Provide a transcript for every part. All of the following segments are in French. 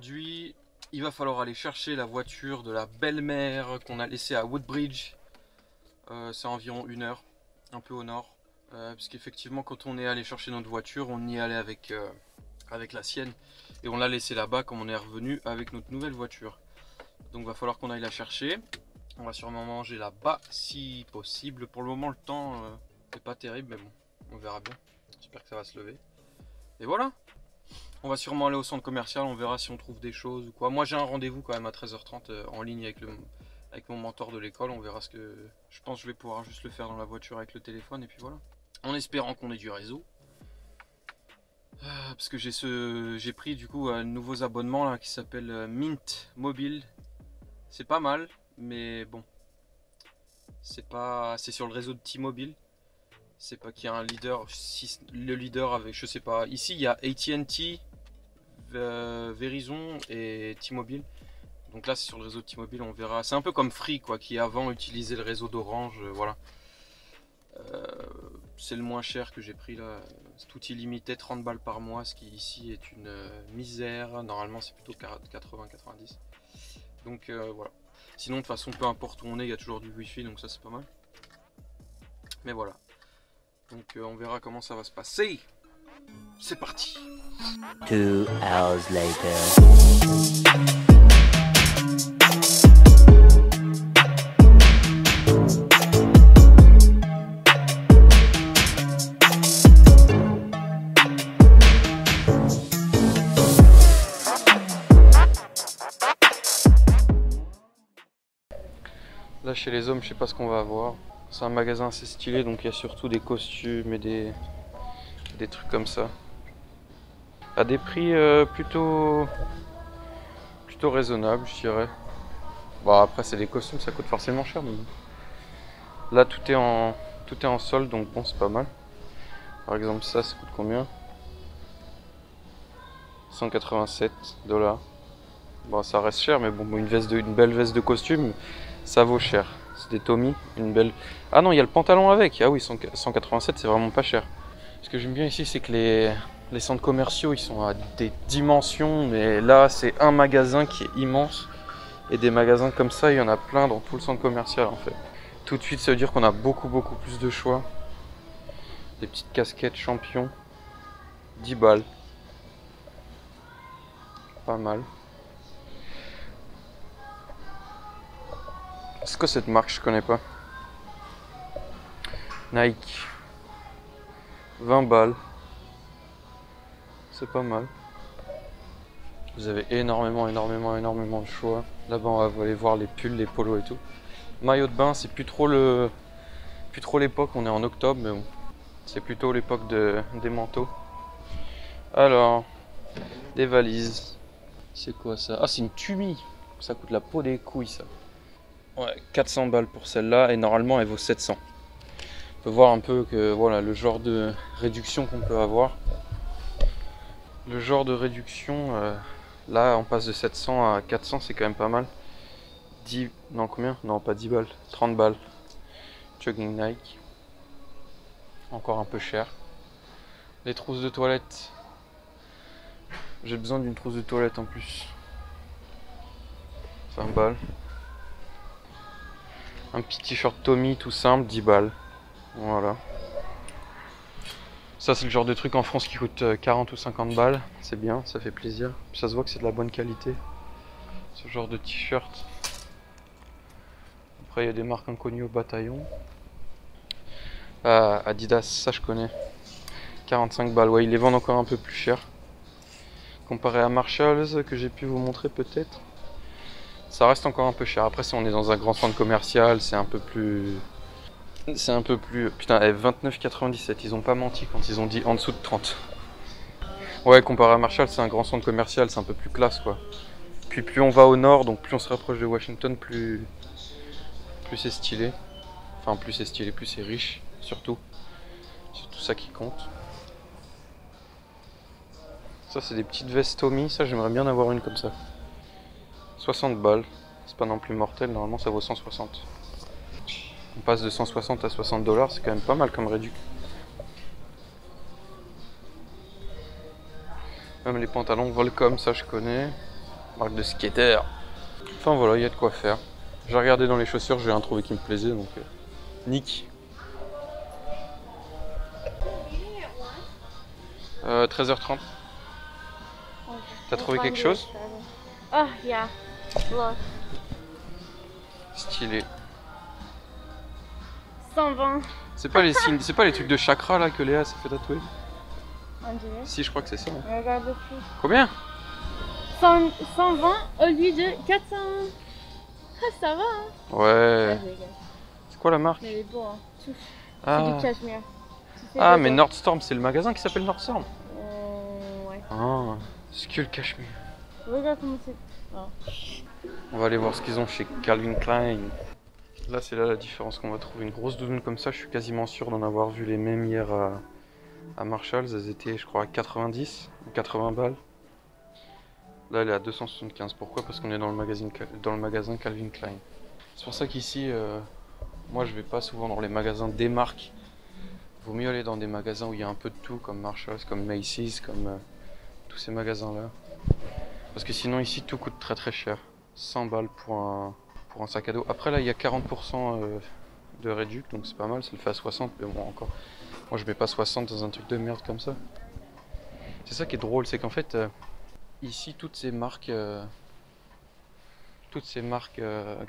aujourd'hui, il va falloir aller chercher la voiture de la belle-mère qu'on a laissée à Woodbridge. C'est environ 1 heure, un peu au nord. Parce qu'effectivement, quand on est allé chercher notre voiture, on y allait avec la sienne. Et on l'a laissée là-bas comme on est revenu avec notre nouvelle voiture. Donc il va falloir qu'on aille la chercher. On va sûrement manger là-bas si possible. Pour le moment, le temps n'est pas terrible, mais bon, on verra bien. J'espère que ça va se lever. Et voilà. On va sûrement aller au centre commercial, on verra si on trouve des choses ou quoi. Moi j'ai un rendez-vous quand même à 13h30 en ligne avec mon mentor de l'école. On verra ce que... Je pense que je vais pouvoir juste le faire dans la voiture avec le téléphone et puis voilà. En espérant qu'on ait du réseau. Parce que j'ai pris du coup un nouveau abonnement là qui s'appelle Mint Mobile. C'est pas mal, mais bon. C'est sur le réseau de T-Mobile. C'est pas qu'il y a un leader. Si le leader avec, je sais pas. Ici il y a AT&T, Verizon et T-Mobile. Donc là c'est sur le réseau de T-Mobile, on verra. C'est un peu comme Free quoi, qui avant utilisait le réseau d'Orange, voilà. C'est le moins cher que j'ai pris là. C'est tout illimité, 30 balles par mois, ce qui ici est une misère. Normalement c'est plutôt 80-90. Donc voilà. Sinon de toute façon peu importe où on est, il y a toujours du wifi, donc ça c'est pas mal. Mais voilà. Donc on verra comment ça va se passer. C'est parti. 2 hours later. Là chez les hommes, je sais pas ce qu'on va avoir. C'est un magasin assez stylé, donc il y a surtout des costumes et des trucs comme ça. À des prix plutôt raisonnables, je dirais. Bon après c'est des costumes, ça coûte forcément cher, mais bon. Là tout est en solde, donc bon c'est pas mal. Par exemple ça coûte combien? 187 $. Bon ça reste cher, mais bon une belle veste de costume, ça vaut cher. C'est des Tommy, une belle... Ah non, il y a le pantalon avec. Ah oui, 187 c'est vraiment pas cher. Ce que j'aime bien ici, c'est que les centres commerciaux, ils sont à des dimensions, mais là c'est un magasin qui est immense. Et des magasins comme ça, il y en a plein dans tout le centre commercial en fait. Tout de suite, ça veut dire qu'on a beaucoup plus de choix. Des petites casquettes champions, 10 balles. Pas mal. C'est quoi cette marque? Je connais pas. Nike. 20 balles. C'est pas mal. Vous avez énormément de choix. Là-bas on va aller voir les pulls, les polos et tout. Maillot de bain, c'est plus trop l'époque, on est en octobre, mais bon. C'est plutôt l'époque des manteaux. Alors, des valises. C'est quoi ça? Ah, c'est une Tumi. Ça coûte la peau des couilles ça. Ouais, 400 balles pour celle-là et normalement elle vaut 700. On peut voir un peu que voilà le genre de réduction qu'on peut avoir. Le genre de réduction, là on passe de 700 à 400, c'est quand même pas mal. 10, non combien? Non pas 10 balles, 30 balles. Jogging Nike. Encore un peu cher. Les trousses de toilette. J'ai besoin d'une trousse de toilette en plus. 5 balles. Un petit t-shirt Tommy tout simple, 10 balles. Voilà. Ça c'est le genre de truc en France qui coûte 40 ou 50 balles. C'est bien, ça fait plaisir. Ça se voit que c'est de la bonne qualité. Ce genre de t-shirt. Après il y a des marques inconnues au bataillon. Ah, Adidas, ça je connais. 45 balles, ouais ils les vendent encore un peu plus cher. Comparé à Marshalls que j'ai pu vous montrer peut-être. Ça reste encore un peu cher. Après si on est dans un grand centre commercial, c'est un peu plus... Putain, 29,97, ils ont pas menti quand ils ont dit en dessous de 30. Ouais, comparé à Marshall, c'est un grand centre commercial, c'est un peu plus classe quoi. Puis plus on va au nord, donc plus on se rapproche de Washington, plus c'est stylé. Enfin, plus c'est stylé, plus c'est riche, surtout. C'est tout ça qui compte. Ça, c'est des petites vestes Tommy, ça j'aimerais bien avoir une comme ça. 60 balles, c'est pas non plus mortel, normalement ça vaut 160. On passe de 160 à 60 $, c'est quand même pas mal comme réduc. Même les pantalons Volcom, ça je connais. Marque de skater. Enfin voilà, il y a de quoi faire. J'ai regardé dans les chaussures, j'ai rien trouvé qui me plaisait, donc nick. 13h30. T'as trouvé quelque chose? Oh, yeah. Look. Stylé. 120. C'est pas les signes, c'est pas les trucs de chakra là que Léa s'est fait tatouer? On dirait. Si, je crois que c'est ça. Hein. Regarde le prix. Combien? 120 au lieu de 400. Ah, ça va, hein? Ouais. C'est quoi la marque? Mais il est beau, hein. C'est Ah, du cachemire. ah mais Nordstorm, c'est le magasin qui s'appelle Nordstorm. Ouais. Ah, c'est que le cachemire. Regarde comment c'est. Oh. On va aller voir ce qu'ils ont chez Calvin Klein. Là, c'est là la différence qu'on va trouver. Une grosse doudoune comme ça, je suis quasiment sûr d'en avoir vu les mêmes hier à Marshalls. Elles étaient, je crois, à 90 ou 80 balles. Là, elle est à 275. Pourquoi? Parce qu'on est dans le magasin Calvin Klein. C'est pour ça qu'ici, moi, je vais pas souvent dans les magasins des marques. Vaut mieux aller dans des magasins où il y a un peu de tout, comme Marshalls, comme Macy's, comme tous ces magasins-là. Parce que sinon, ici, tout coûte très très cher. 100 balles pour un sac à dos. Après, là, il y a 40% de réduc, donc c'est pas mal. Ça le fait à 60, mais bon, encore. Moi, je mets pas 60 dans un truc de merde comme ça. C'est ça qui est drôle, c'est qu'en fait, ici, toutes ces marques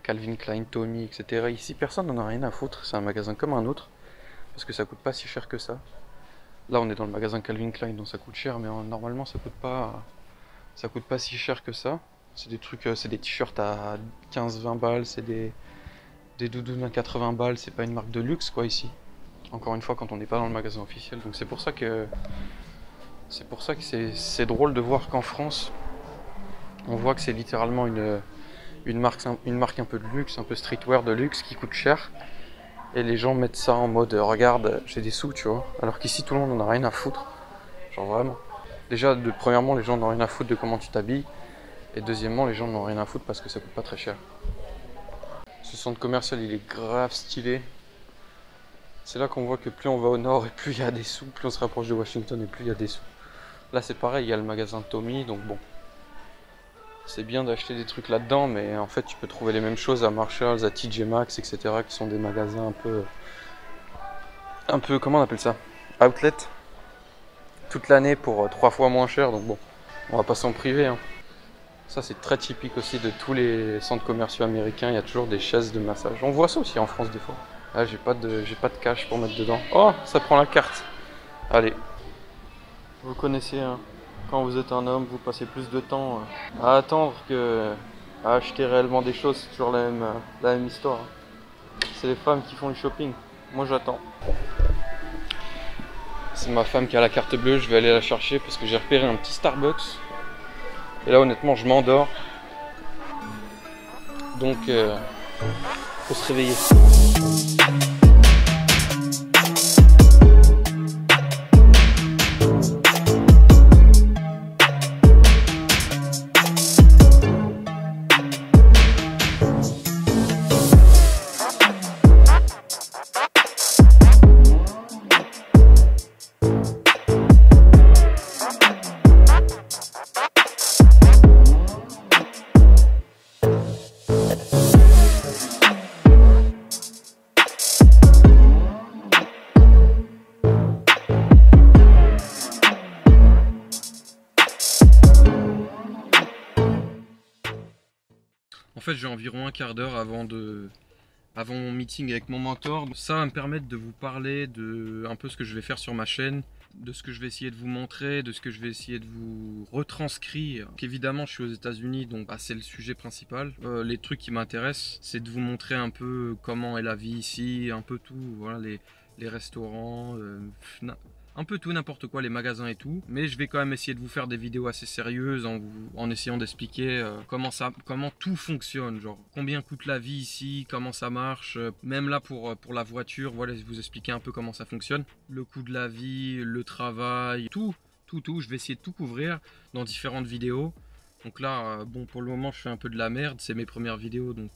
Calvin Klein, Tommy, etc. Ici, personne n'en a rien à foutre. C'est un magasin comme un autre. Parce que ça coûte pas si cher que ça. Là, on est dans le magasin Calvin Klein, donc ça coûte cher, mais normalement, ça coûte pas si cher que ça. C'est des trucs, c'est des t-shirts à 15-20 balles, c'est des doudounes à 80 balles, c'est pas une marque de luxe quoi ici. Encore une fois, quand on n'est pas dans le magasin officiel, donc c'est pour ça que c'est drôle de voir qu'en France, on voit que c'est littéralement une marque un peu de luxe, un peu streetwear de luxe qui coûte cher. Et les gens mettent ça en mode regarde, j'ai des sous, tu vois. Alors qu'ici, tout le monde en a rien à foutre. Genre vraiment. Déjà, premièrement, les gens n'ont rien à foutre de comment tu t'habilles. Et deuxièmement, les gens n'ont rien à foutre parce que ça coûte pas très cher. Ce centre commercial, il est grave stylé. C'est là qu'on voit que plus on va au nord et plus il y a des sous. Plus on se rapproche de Washington et plus il y a des sous. Là, c'est pareil, il y a le magasin Tommy, donc bon. C'est bien d'acheter des trucs là-dedans, mais en fait, tu peux trouver les mêmes choses à Marshalls, à TJ Maxx, etc. qui sont des magasins un peu, comment on appelle ça? Outlet. Toute l'année pour 3 fois moins cher, donc bon, on va pas s'en priver. Hein. Ça, c'est très typique aussi de tous les centres commerciaux américains. Il y a toujours des chaises de massage. On voit ça aussi en France des fois. Là, j'ai pas de cash pour mettre dedans. Oh, ça prend la carte. Allez. Vous connaissez, hein, quand vous êtes un homme, vous passez plus de temps à attendre que à acheter réellement des choses. C'est toujours la même histoire. Hein. C'est les femmes qui font le shopping. Moi, j'attends. C'est ma femme qui a la carte bleue. Je vais aller la chercher parce que j'ai repéré un petit Starbucks. Et là, honnêtement, je m'endors. Donc, faut se réveiller. En fait, j'ai environ un quart d'heure avant mon meeting avec mon mentor. Ça va me permettre de vous parler de un peu ce que je vais faire sur ma chaîne, de ce que je vais essayer de vous montrer, de ce que je vais essayer de vous retranscrire. Évidemment, je suis aux États-Unis, donc c'est le sujet principal. Les trucs qui m'intéressent, c'est de vous montrer un peu comment est la vie ici, un peu tout, voilà, les restaurants, un peu tout, n'importe quoi, les magasins et tout. Mais je vais quand même essayer de vous faire des vidéos assez sérieuses en essayant d'expliquer comment tout fonctionne. Genre combien coûte la vie ici, comment ça marche. Même là pour la voiture, voilà, vous expliquer un peu comment ça fonctionne. Le coût de la vie, le travail, tout. Je vais essayer de tout couvrir dans différentes vidéos. Donc là, bon, pour le moment, je fais un peu de la merde. C'est mes premières vidéos, donc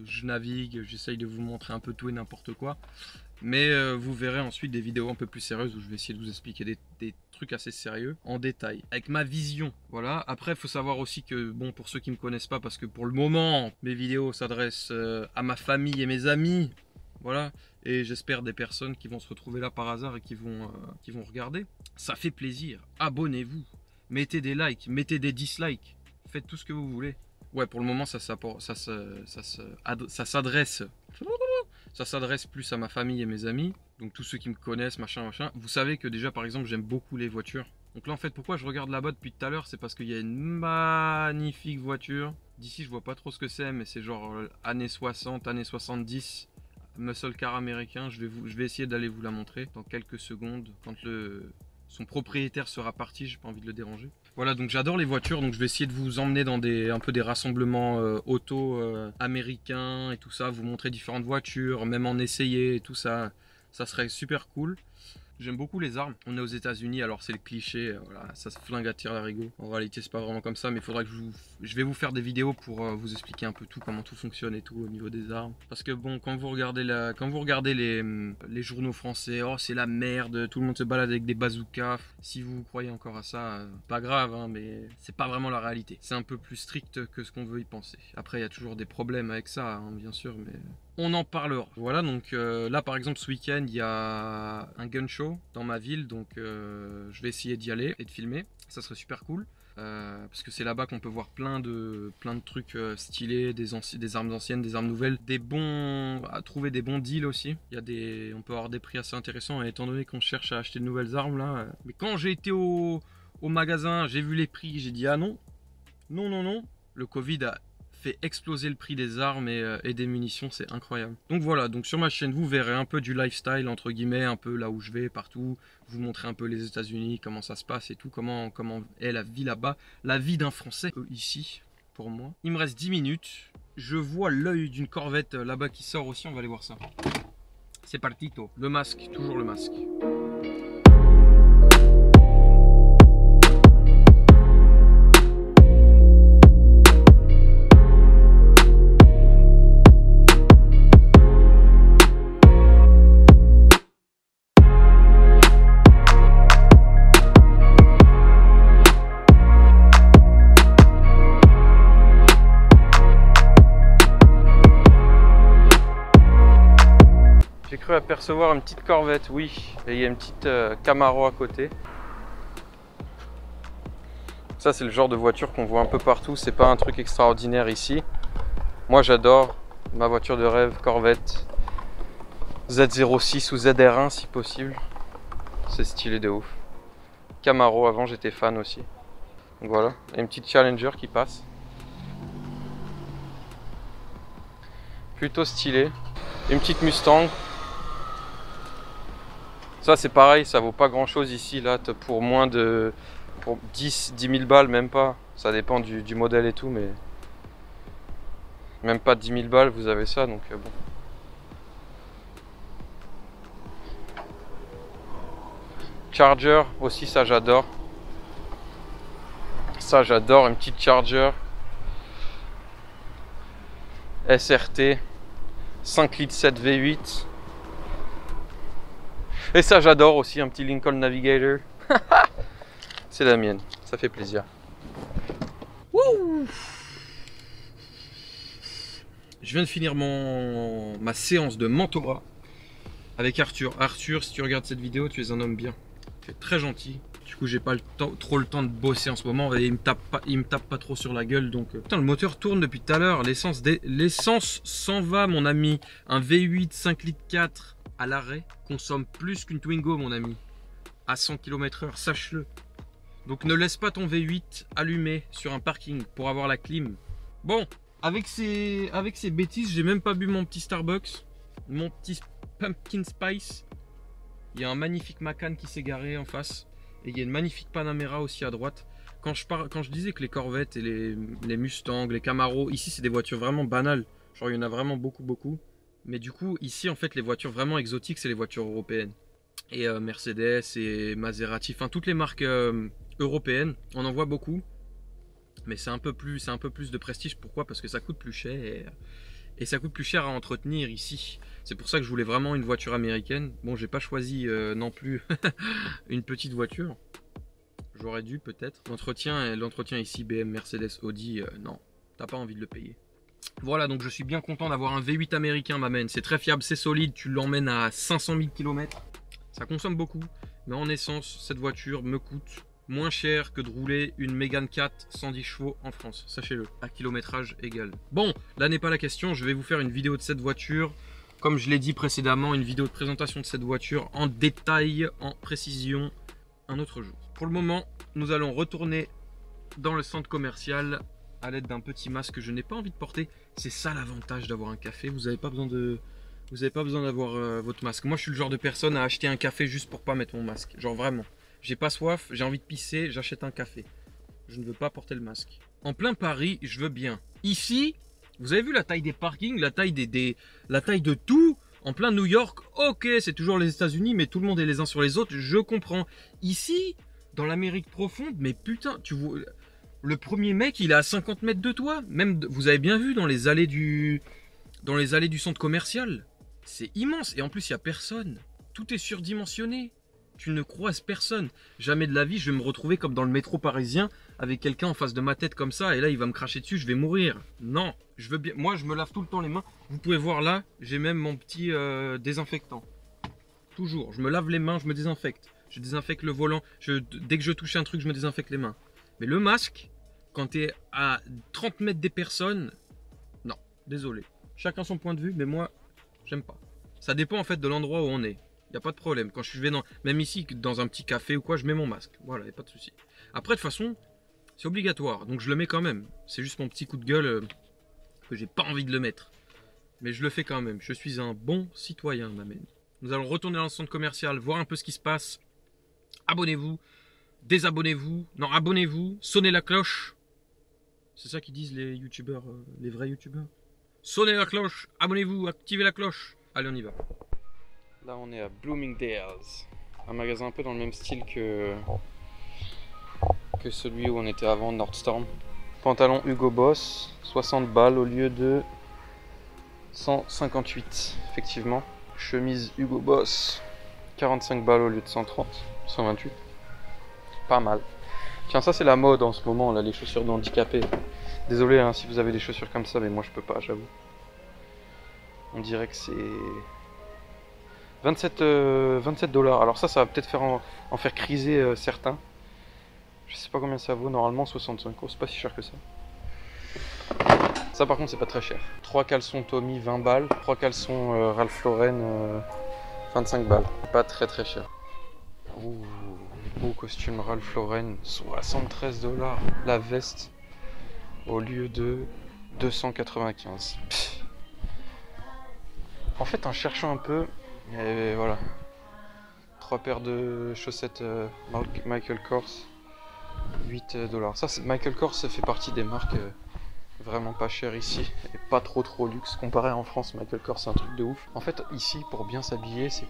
je navigue, j'essaye de vous montrer un peu tout et n'importe quoi. Mais vous verrez ensuite des vidéos un peu plus sérieuses où je vais essayer de vous expliquer des trucs assez sérieux en détail, avec ma vision. Voilà. Après, il faut savoir aussi que, bon, pour ceux qui ne me connaissent pas, parce que pour le moment, mes vidéos s'adressent à ma famille et mes amis. Voilà. Et j'espère des personnes qui vont se retrouver là par hasard et qui vont regarder. Ça fait plaisir. Abonnez-vous. Mettez des likes, mettez des dislikes. Faites tout ce que vous voulez. Ouais, pour le moment, ça s'adresse plus à ma famille et mes amis. Donc tous ceux qui me connaissent, machin. Vous savez que déjà, par exemple, j'aime beaucoup les voitures. Donc là, en fait, pourquoi je regarde là-bas depuis tout à l'heure, c'est parce qu'il y a une magnifique voiture. D'ici, je vois pas trop ce que c'est, mais c'est genre années 60, années 70. Muscle car américain. Je vais essayer d'aller vous la montrer dans quelques secondes. Quand son propriétaire sera parti, j'ai pas envie de le déranger. Voilà, donc j'adore les voitures, donc je vais essayer de vous emmener dans un peu des rassemblements auto américains et tout ça, vous montrer différentes voitures, même en essayer et tout ça, ça serait super cool. J'aime beaucoup les armes. On est aux États-Unis, alors c'est le cliché, voilà, ça se flingue à tir larigot. En réalité, c'est pas vraiment comme ça, mais il faudra que je vais vous faire des vidéos pour vous expliquer un peu tout, comment tout fonctionne et tout au niveau des armes. Parce que bon, quand vous regardez les journaux français, oh c'est la merde, tout le monde se balade avec des bazookas. Si vous croyez encore à ça, pas grave, hein, mais c'est pas vraiment la réalité. C'est un peu plus strict que ce qu'on veut y penser. Après, il y a toujours des problèmes avec ça, hein, bien sûr, mais on en parlera. Voilà, donc là par exemple ce week-end il y a un gun show dans ma ville, donc je vais essayer d'y aller et de filmer, ça serait super cool. Parce que c'est là-bas qu'on peut voir plein de trucs stylés, des armes anciennes, des armes nouvelles, à trouver des bons deals aussi. On peut avoir des prix assez intéressants, et étant donné qu'on cherche à acheter de nouvelles armes là. Mais quand j'ai été au magasin, j'ai vu les prix, j'ai dit ah non, non. Le Covid a fait exploser le prix des armes et des munitions, c'est incroyable. Donc voilà, donc sur ma chaîne vous verrez un peu du lifestyle entre guillemets, un peu là où je vais partout, vous montrer un peu les États-Unis, comment ça se passe et tout, comment est la vie là-bas, la vie d'un Français ici pour moi. Il me reste 10 minutes, je vois l'œil d'une Corvette là-bas qui sort aussi, on va aller voir ça. C'est partito. Le masque, toujours le masque. J'ai cru apercevoir une petite Corvette, oui, et il y a une petite Camaro à côté. Ça c'est le genre de voiture qu'on voit un peu partout, c'est pas un truc extraordinaire ici. Moi j'adore ma voiture de rêve, Corvette Z06 ou ZR1 si possible. C'est stylé de ouf. Camaro, avant j'étais fan aussi. Donc voilà, et une petite Challenger qui passe. Plutôt stylé. Une petite Mustang. Ça c'est pareil, ça vaut pas grand chose ici, là pour moins de 10 000 balles, même pas, ça dépend du modèle et tout, mais même pas 10 000 balles vous avez ça, donc bon. Charger aussi, ça j'adore, une petite Charger SRT 5 litres 7 V8. Et ça j'adore aussi, un petit Lincoln Navigator. C'est la mienne, ça fait plaisir. Wouh! Je viens de finir ma séance de mentorat avec Arthur. Arthur, si tu regardes cette vidéo, tu es un homme bien. Tu es très gentil. Du coup, j'ai pas trop le temps de bosser en ce moment et il me tape pas trop sur la gueule. Donc, putain, le moteur tourne depuis tout à l'heure. L'essence s'en va, mon ami. Un V8 5 litres 4 à l'arrêt consomme plus qu'une Twingo, mon ami. À 100 km/h, sache-le. Donc ne laisse pas ton V8 allumé sur un parking pour avoir la clim. Bon, avec ces bêtises, j'ai même pas bu mon petit Starbucks, mon petit Pumpkin Spice. Il y a un magnifique Macan qui s'est garé en face. Et il y a une magnifique Panamera aussi à droite. Quand je disais que les Corvettes et les Mustangs, les Camaro, ici c'est des voitures vraiment banales. Genre il y en a vraiment beaucoup. Mais du coup, ici en fait les voitures vraiment exotiques, c'est les voitures européennes. Et Mercedes et Maserati, enfin toutes les marques européennes, on en voit beaucoup. Mais c'est un peu plus de prestige. Pourquoi? Parce que ça coûte plus cher Et ça coûte plus cher à entretenir ici. C'est pour ça que je voulais vraiment une voiture américaine. Bon, j'ai pas choisi non plus une petite voiture. J'aurais dû peut-être. L'entretien ici, BM, Mercedes, Audi, non, t'as pas envie de le payer. Voilà, donc je suis bien content d'avoir un V8 américain, m'amène. C'est très fiable, c'est solide, tu l'emmènes à 500 000 km. Ça consomme beaucoup, mais en essence, cette voiture me coûte moins cher que de rouler une Mégane 4 110 chevaux en France, sachez-le, à kilométrage égal. Bon, là n'est pas la question, je vais vous faire une vidéo de cette voiture. Comme je l'ai dit précédemment, une vidéo de présentation de cette voiture en détail, en précision, un autre jour. Pour le moment, nous allons retourner dans le centre commercial à l'aide d'un petit masque que je n'ai pas envie de porter. C'est ça l'avantage d'avoir un café, vous n'avez pas besoin d'avoir votre masque. Moi je suis le genre de personne à acheter un café juste pour pas mettre mon masque, genre vraiment. J'ai pas soif, j'ai envie de pisser, j'achète un café. Je ne veux pas porter le masque. En plein Paris, je veux bien. Ici, vous avez vu la taille des parkings, la taille de tout. En plein New York, ok, c'est toujours les États-Unis, mais tout le monde est les uns sur les autres, je comprends. Ici, dans l'Amérique profonde, mais putain, tu vois, le premier mec, il est à 50 mètres de toi. Même, vous avez bien vu dans les allées du centre commercial. C'est immense. Et en plus, il n'y a personne. Tout est surdimensionné. Tu ne croises personne. Jamais de la vie, je vais me retrouver comme dans le métro parisien avec quelqu'un en face de ma tête comme ça. Et là, il va me cracher dessus, je vais mourir. Non, je veux bien. Moi, je me lave tout le temps les mains. Vous pouvez voir là, j'ai même mon petit désinfectant. Toujours. Je me lave les mains, je me désinfecte. Je désinfecte le volant. Dès que je touche un truc, je me désinfecte les mains. Mais le masque, quand tu es à 30 mètres des personnes, non, désolé. Chacun son point de vue, mais moi, j'aime pas. Ça dépend en fait de l'endroit où on est. Il n'y a pas de problème. Quand je vais même ici, dans un petit café ou quoi, je mets mon masque. Voilà, il n'y a pas de souci. Après, de toute façon, c'est obligatoire. Donc je le mets quand même. C'est juste mon petit coup de gueule que j'ai pas envie de le mettre. Mais je le fais quand même. Je suis un bon citoyen, m'amène. Nous allons retourner dans le centre commercial, voir un peu ce qui se passe. Abonnez-vous. Désabonnez-vous. Non, abonnez-vous. Sonnez la cloche. C'est ça qu'ils disent les youtubeurs, les vrais youtubeurs. Sonnez la cloche. Abonnez-vous. Activez la cloche. Allez, on y va. Là, on est à Bloomingdale's. Un magasin un peu dans le même style que celui où on était avant, Nordstorm. Pantalon Hugo Boss, 60 balles au lieu de 158, effectivement. Chemise Hugo Boss, 45 balles au lieu de 130, 128. Pas mal. Tiens, ça c'est la mode en ce moment, là, les chaussures d'handicapés. Désolé hein, si vous avez des chaussures comme ça, mais moi je peux pas, j'avoue. On dirait que c'est 27 $. Alors ça va peut-être en faire criser certains. Je sais pas combien ça vaut, normalement 65 €, c'est pas si cher que ça. Ça par contre c'est pas très cher. 3 caleçons Tommy 20 balles, 3 caleçons Ralph Lauren 25 balles. Pas très très cher. Ouh, beau costume Ralph Lauren, 73 $. La veste au lieu de 295. Pff. En fait en cherchant un peu, et voilà. 3 paires de chaussettes Michael Kors, 8 $. Ça, Michael Kors ça fait partie des marques vraiment pas chères ici et pas trop luxe. Comparé en France, Michael Kors c'est un truc de ouf. En fait, ici, pour bien s'habiller, c'est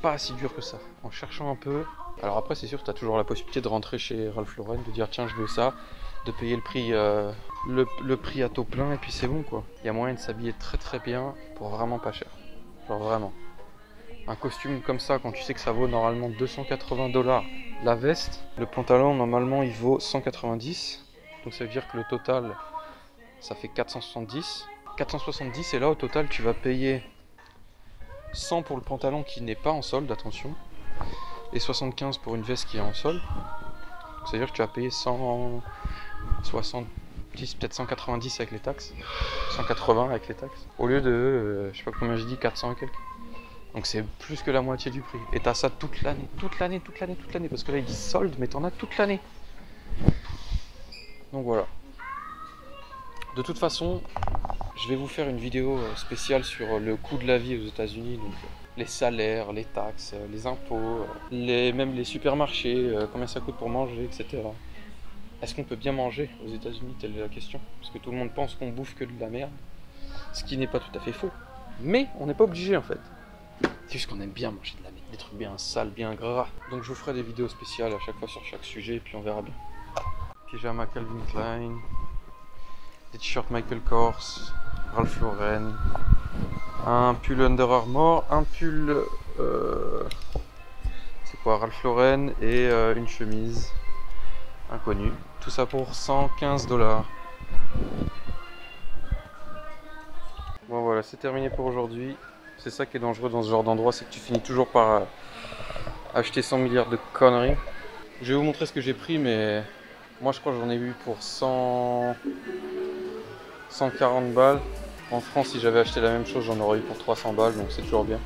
pas si dur que ça. En cherchant un peu. Alors après, c'est sûr que tu as toujours la possibilité de rentrer chez Ralph Lauren, de dire tiens, je veux ça, de payer le prix, le prix à taux plein et puis c'est bon quoi. Il y a moyen de s'habiller très bien pour vraiment pas cher. Genre vraiment. Un costume comme ça, quand tu sais que ça vaut normalement 280 $, la veste, le pantalon normalement il vaut 190, donc ça veut dire que le total ça fait 470 et là au total tu vas payer 100 pour le pantalon qui n'est pas en solde, attention, et 75 pour une veste qui est en solde, donc ça veut dire que tu vas payer 170, peut-être 190 avec les taxes, 180 avec les taxes, au lieu de, je sais pas combien je dis, 400 et quelques. Donc c'est plus que la moitié du prix. Et t'as ça toute l'année. Parce que là ils disent solde, mais t'en as toute l'année. Donc voilà. De toute façon, je vais vous faire une vidéo spéciale sur le coût de la vie aux États-Unis. Donc les salaires, les taxes, les impôts, même les supermarchés, combien ça coûte pour manger, etc. Est-ce qu'on peut bien manger aux États-Unis? Telle est la question. Parce que tout le monde pense qu'on bouffe que de la merde. Ce qui n'est pas tout à fait faux. Mais on n'est pas obligé en fait. C'est juste qu'on aime bien manger de la merde, des trucs bien sales, bien gras. Donc je vous ferai des vidéos spéciales à chaque fois sur chaque sujet et puis on verra bien. Pyjama Calvin Klein, des t-shirts Michael Kors, Ralph Lauren, un pull Under Armour, un pull c'est quoi, Ralph Lauren et une chemise inconnue. Tout ça pour 115 $. Bon voilà, c'est terminé pour aujourd'hui. C'est ça qui est dangereux dans ce genre d'endroit, c'est que tu finis toujours par acheter 100 milliards de conneries. Je vais vous montrer ce que j'ai pris, mais moi je crois que j'en ai eu pour 140 balles. En France, si j'avais acheté la même chose, j'en aurais eu pour 300 balles, donc c'est toujours bien.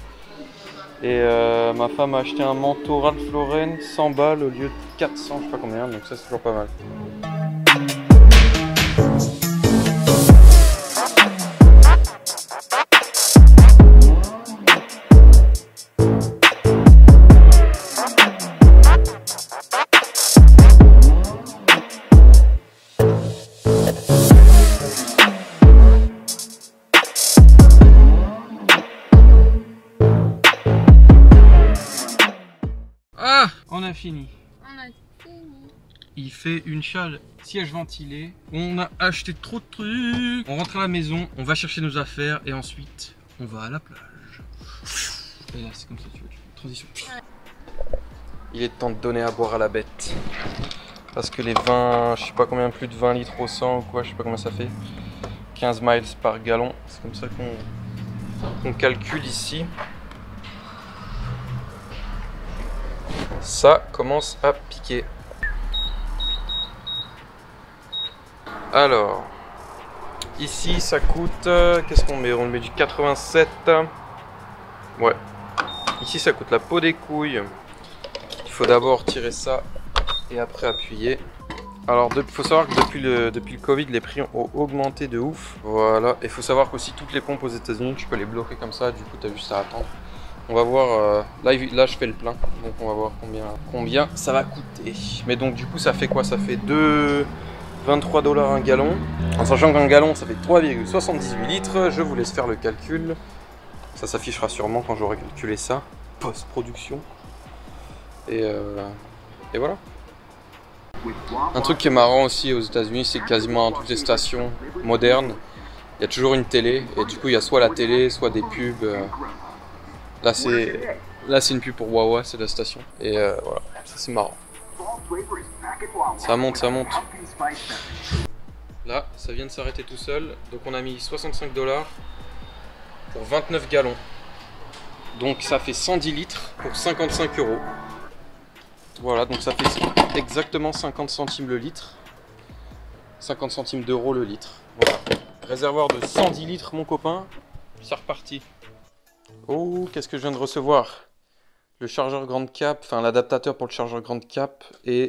Et ma femme a acheté un manteau Ralph Lauren 100 balles au lieu de 400, je sais pas combien, donc ça c'est toujours pas mal. Ah, on a fini. On a fini. Il fait une chale, siège ventilé. On a acheté trop de trucs. On rentre à la maison, on va chercher nos affaires et ensuite on va à la plage. Et là, c'est comme ça, tu vois, transition. Il est temps de donner à boire à la bête. Parce que les 20, je sais pas combien, plus de 20 litres au 100 ou quoi, je sais pas combien ça fait. 15 miles par gallon, c'est comme ça qu'on calcule ici. Ça commence à piquer. Alors, ici ça coûte, qu'est-ce qu'on met? On met du 87. Ouais. Ici ça coûte la peau des couilles. Il faut d'abord tirer ça et après appuyer. Alors il faut savoir que depuis le Covid, les prix ont augmenté de ouf. Voilà. Et il faut savoir qu'aussi toutes les pompes aux États-Unis, tu peux les bloquer comme ça, du coup tu as juste à attendre. On va voir, là je fais le plein, donc on va voir combien ça va coûter. Mais donc du coup ça fait quoi? Ça fait 23 $ un gallon. En sachant qu'un gallon ça fait 3,78 litres, je vous laisse faire le calcul. Ça s'affichera sûrement quand j'aurai calculé ça, post-production. Et voilà. Un truc qui est marrant aussi aux États-Unis, c'est que quasiment dans toutes les stations modernes, il y a toujours une télé. Et du coup il y a soit la télé, soit des pubs. Là c'est une pub pour Wawa, c'est la station. Et voilà, ça c'est marrant. Ça monte, ça monte. Là, ça vient de s'arrêter tout seul. Donc on a mis 65 $ pour 29 gallons. Donc ça fait 110 litres pour 55 €. Voilà, donc ça fait exactement 50 centimes le litre. 50 centimes d'euros le litre. Voilà. Réservoir de 110 litres mon copain. C'est reparti. Oh, qu'est-ce que je viens de recevoir? Le chargeur grande cap, enfin l'adaptateur pour le chargeur grande cap et...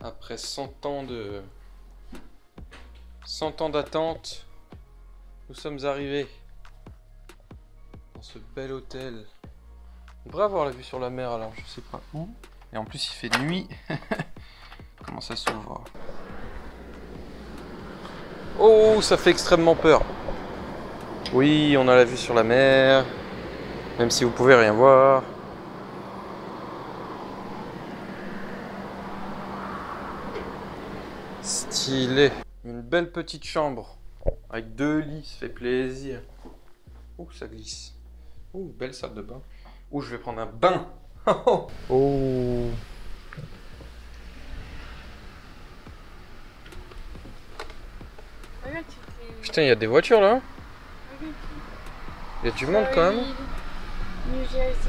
Après 100 ans d'attente, nous sommes arrivés dans ce bel hôtel. On devrait avoir la vue sur la mer alors, je sais pas où. Et en plus il fait nuit. Comment ça s'ouvre? Oh, ça fait extrêmement peur. Oui, on a la vue sur la mer, même si vous pouvez rien voir. Stylé. Une belle petite chambre avec 2 lits, ça fait plaisir. Ouh, ça glisse. Ouh, belle salle de bain. Ouh, je vais prendre un bain. Oh. Putain, il y a des voitures là. Il y a du monde quand même. New Jersey.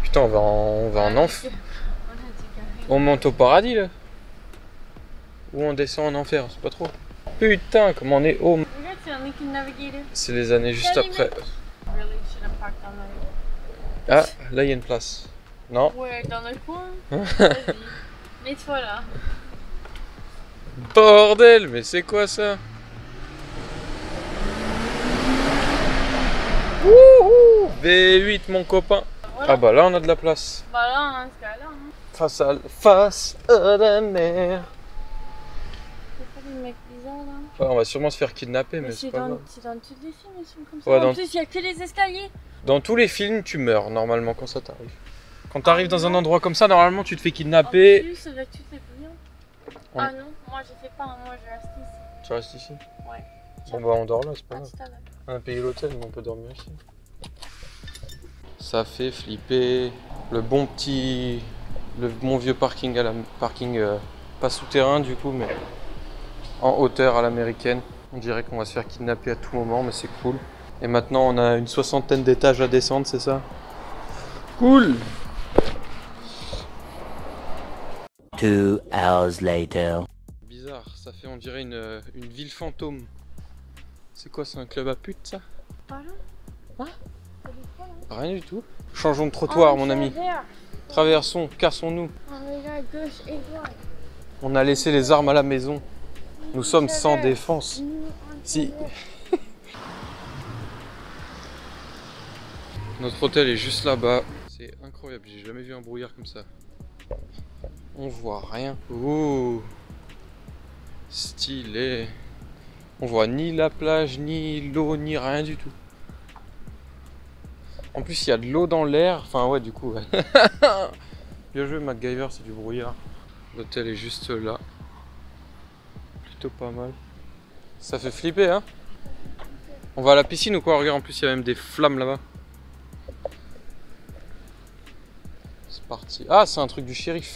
Putain, on va en enfer. On monte au paradis là. Ou on descend en enfer, c'est pas trop. Putain, comment on est haut. Regarde, c'est un Lincoln Navigator. C'est les années juste Salut, après. mec. Really should have parked on the... Ah, là il y a une place. Non? Ouais, dans le coin. Vas-y. Mets-toi là. Bordel, mais c'est quoi ça? Wouhou! V8 mon copain. Voilà. Ah bah là on a de la place. Bah là, hein, ce cas-là. Hein. Face à la mer. C'est pas des mecs bizarres là. Ouais, on va sûrement se faire kidnapper, mais c'est pas grave. C'est dans tous les films, ils sont comme ça. Ouais, En dans- plus, il y a que les escaliers. Dans tous les films, tu meurs normalement quand ça t'arrive. Quand t'arrives dans un endroit comme ça, normalement tu te fais kidnapper. En plus, avec toutes les bouillons. Ouais. Ah non, moi je fais pas, moi je reste ici. Tu restes ici? Ouais. Bon bah on dort là, c'est pas À grave. tout à l'heure. On a payé l'hôtel, mais on peut dormir ici. Ça fait flipper. Le bon vieux parking à la parking pas souterrain du coup, mais en hauteur à l'américaine. On dirait qu'on va se faire kidnapper à tout moment, mais c'est cool. Et maintenant on a une 60aine d'étages à descendre, c'est ça? Cool. 2 hours later. Bizarre, ça fait on dirait une ville fantôme. C'est quoi, c'est un club à pute ça? Pas là. Hein? T'as dit quoi là? Rien du tout. Changeons de trottoir, mon ami. Vert. Traversons, cassons-nous. On regarde gauche et droite. On a laissé les armes à la maison. Nous sommes sans Vert. défense. Nous, on Si. vert. Notre hôtel est juste là-bas. C'est incroyable, j'ai jamais vu un brouillard comme ça. On voit rien. Ouh, stylé. On voit ni la plage, ni l'eau, ni rien du tout. En plus, il y a de l'eau dans l'air. Enfin, ouais, du coup, ouais. Bien joué, MacGyver, c'est du brouillard. L'hôtel est juste là. Plutôt pas mal. Ça fait flipper, hein? On va à la piscine ou quoi? Regarde, en plus, il y a même des flammes là-bas. C'est parti. Ah, c'est un truc du shérif.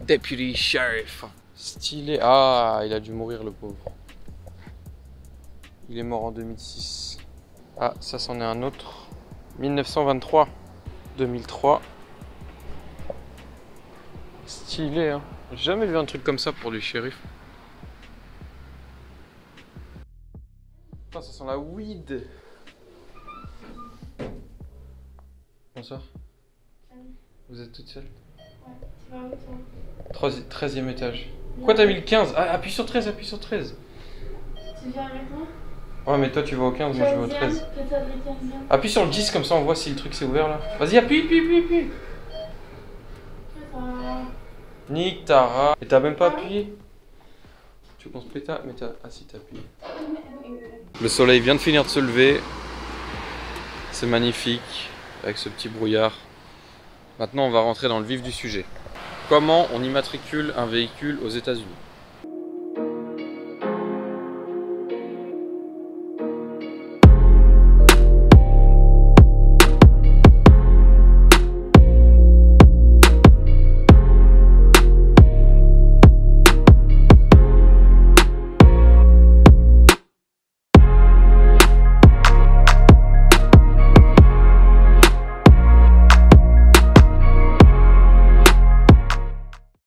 Deputy Sheriff. Stylé. Ah, il a dû mourir, le pauvre. Il est mort en 2006. Ah, ça, c'en est un autre. 1923. 2003. Stylé, hein. J'ai jamais vu un truc comme ça pour les shérifs. Putain, ça sent la weed. Bonsoir. Vous êtes toute seule? Tu vas où toi? 13e étage. Pourquoi t'as mis le 15? Ah, appuie sur 13, appuie sur 13. Tu viens avec moi? Ouais, mais toi tu vas au 15, moi je vais au 13. Peut-être le 15e. Appuie sur le 10, comme ça on voit si le truc s'est ouvert là. Vas-y, appuie, appuie, appuie, appuie. Nick, Tara. Et t'as même pas appuyé? Tu veux qu'on se péta? Mais t'as. Ah si, t'as appuyé. Le soleil vient de finir de se lever. C'est magnifique. Avec ce petit brouillard. Maintenant on va rentrer dans le vif du sujet. Comment on immatricule un véhicule aux États-Unis?